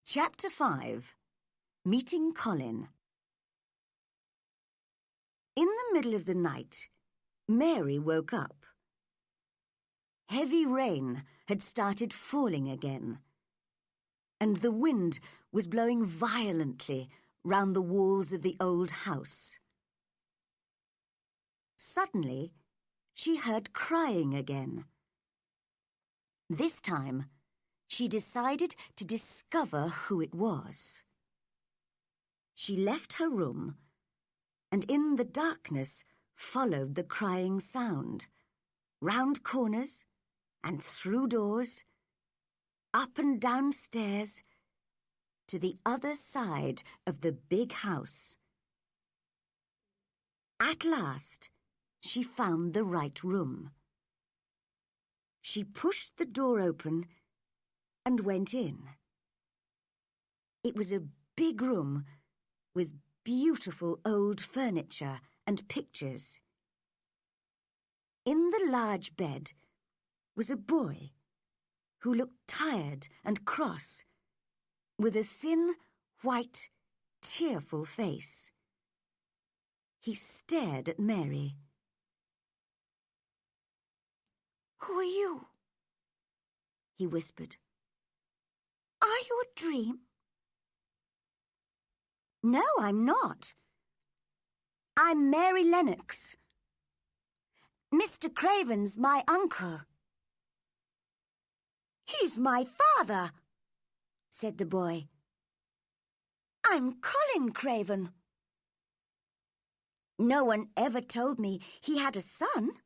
Chapter 5. Meeting Colin. In the middle of the night, Mary woke up. Heavy rain had started falling again, and the wind was blowing violently round the walls of the old house. Suddenly, she heard crying again. This time, she decided to discover who it was. She left her room and in the darkness followed the crying sound, round corners and through doors, up and down stairs, to the other side of the big house. At last, she found the right room. She pushed the door open and went in. It was a big room with beautiful old furniture and pictures. In the large bed was a boy who looked tired and cross, with a thin, white, tearful face. He stared at Mary. "Who are you?" he whispered. "Are you a dream?" "No, I'm not. I'm Mary Lennox. Mr. Craven's my uncle." "He's my father," said the boy. "I'm Colin Craven." "No one ever told me he had a son,"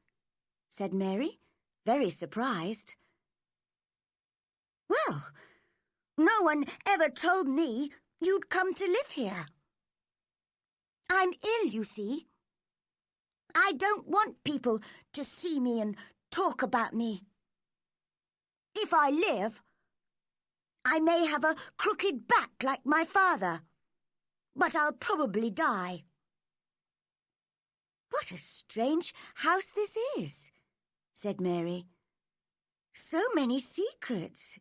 said Mary, very surprised. "Well, no one ever told me you'd come to live here. I'm ill, you see. I don't want people to see me and talk about me. If I live, I may have a crooked back like my father, but I'll probably die." "What a strange house this is," said Mary. "So many secrets.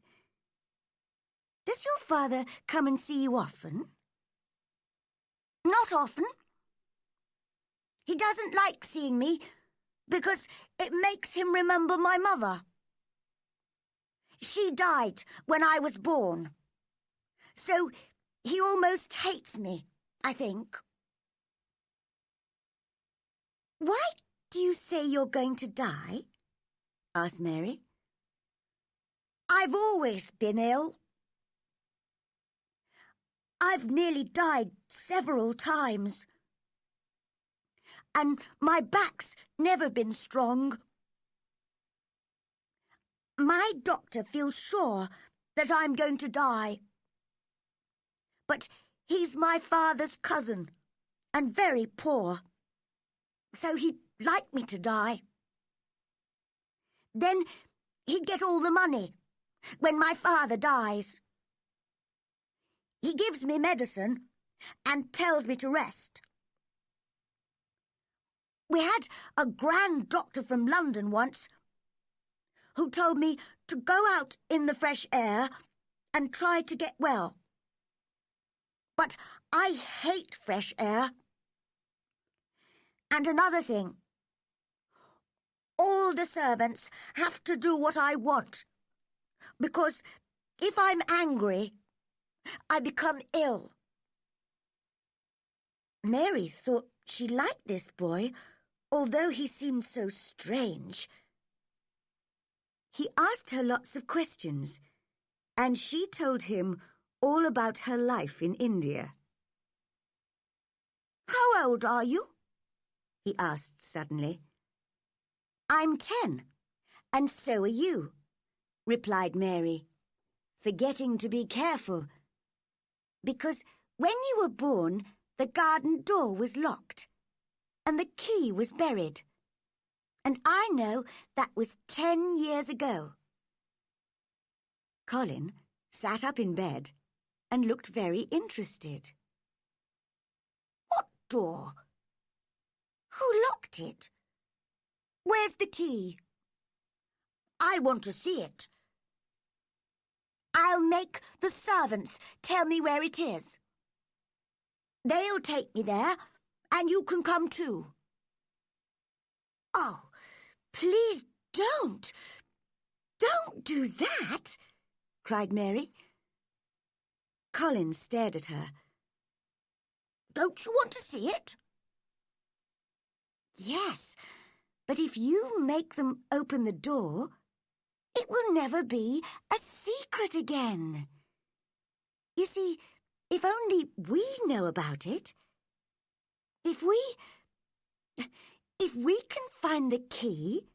Does your father come and see you often?" "Not often. He doesn't like seeing me because it makes him remember my mother. She died when I was born, so he almost hates me, I think." "Why do you say you're going to die?" asked Mary. "I've always been ill. I've nearly died several times. And my back's never been strong. My doctor feels sure that I'm going to die. But he's my father's cousin and very poor, so he'd like me to die. Then he'd get all the money when my father dies. He gives me medicine and tells me to rest. We had a grand doctor from London once who told me to go out in the fresh air and try to get well. But I hate fresh air. And another thing, all the servants have to do what I want, because if I'm angry, I become ill." Mary thought she liked this boy, although he seemed so strange. He asked her lots of questions, and she told him all about her life in India. "How old are you?" he asked suddenly. "I'm 10, and so are you," replied Mary, forgetting to be careful, because when you were born, the garden door was locked, and the key was buried. And I know that was 10 years ago. Colin sat up in bed and looked very interested. "What door? Who locked it? Where's the key? I want to see it. I'll make the servants tell me where it is. They'll take me there, and you can come too. Oh, please don't. Don't do that, cried Mary. Colin stared at her. Don't you want to see it? Yes, but if you make them open the door, it will never be a secret again. You see, if only we know about it, if we can find the key,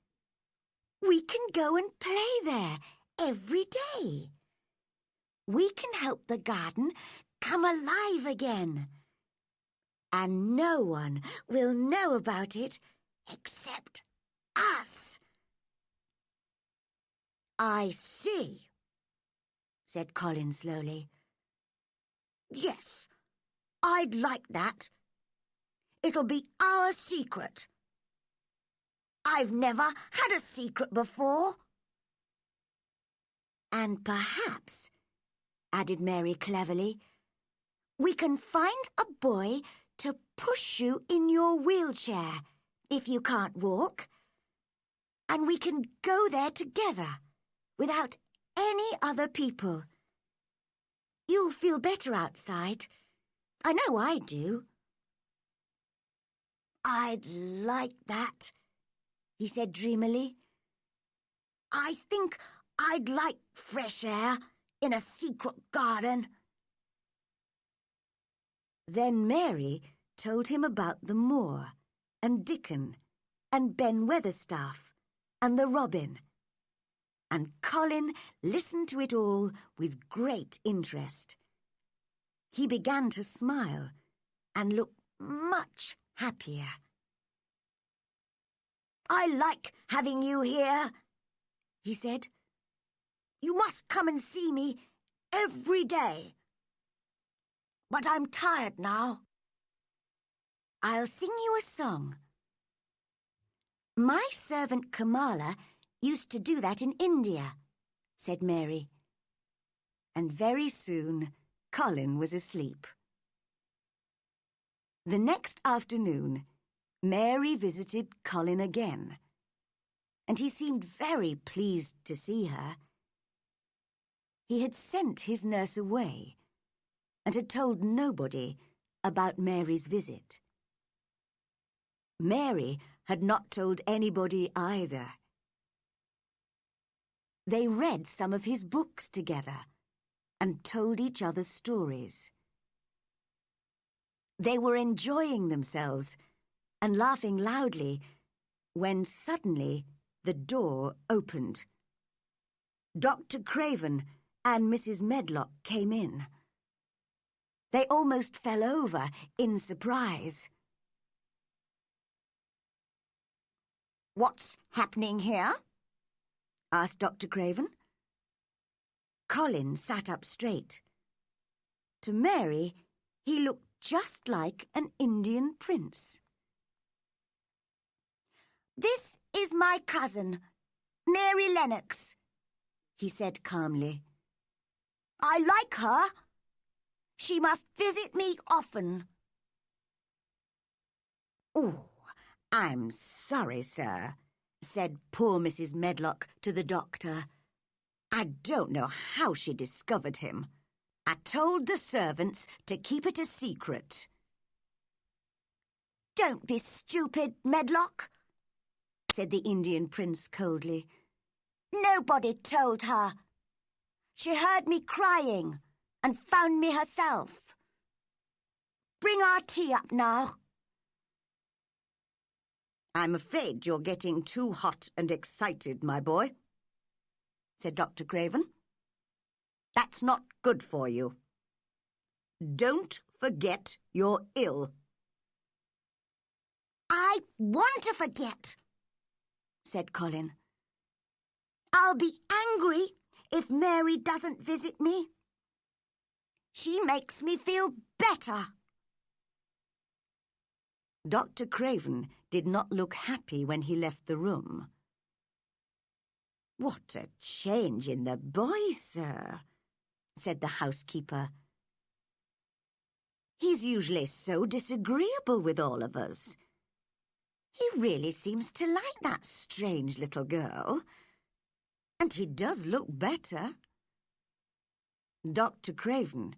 we can go and play there every day. We can help the garden come alive again. And no one will know about it except us. I see, said Colin slowly. Yes, I'd like that. It'll be our secret. I've never had a secret before. And perhaps, added Mary cleverly, we can find a boy to push you in your wheelchair if you can't walk. And we can go there together without any other people. You'll feel better outside. I know I do. I'd like that, he said dreamily. I think I'd like fresh air in a secret garden. Then Mary told him about the moor and Dickon and Ben Weatherstaff and the robin. And Colin listened to it all with great interest. He began to smile and look much happier. I like having you here, he said. You must come and see me every day. But I'm tired now. I'll sing you a song. My servant Kamala used to do that in India, said Mary. And very soon Colin was asleep. The next afternoon, Mary visited Colin again, and he seemed very pleased to see her. He had sent his nurse away and had told nobody about Mary's visit. Mary had not told anybody either. They read some of his books together and told each other stories. They were enjoying themselves and laughing loudly when suddenly the door opened. Dr. Craven and Mrs. Medlock came in. They almost fell over in surprise. What's happening here? Asked Dr. Craven. Colin sat up straight. To Mary, he looked just like an Indian prince. This is my cousin, Mary Lennox, he said calmly. I like her. She must visit me often. Oh, I'm sorry, sir, said poor Mrs. Medlock to the doctor. I don't know how she discovered him. I told the servants to keep it a secret. Don't be stupid, Medlock, said the Indian prince coldly. Nobody told her. She heard me crying and found me herself. Bring our tea up now. I'm afraid you're getting too hot and excited, my boy, said Dr. Craven. That's not good for you. Don't forget you're ill. I want to forget, said Colin. I'll be angry if Mary doesn't visit me. She makes me feel better. Dr. Craven did not look happy when he left the room. What a change in the boy, sir, said the housekeeper. He's usually so disagreeable with all of us. He really seems to like that strange little girl. And he does look better. Dr. Craven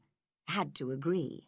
had to agree.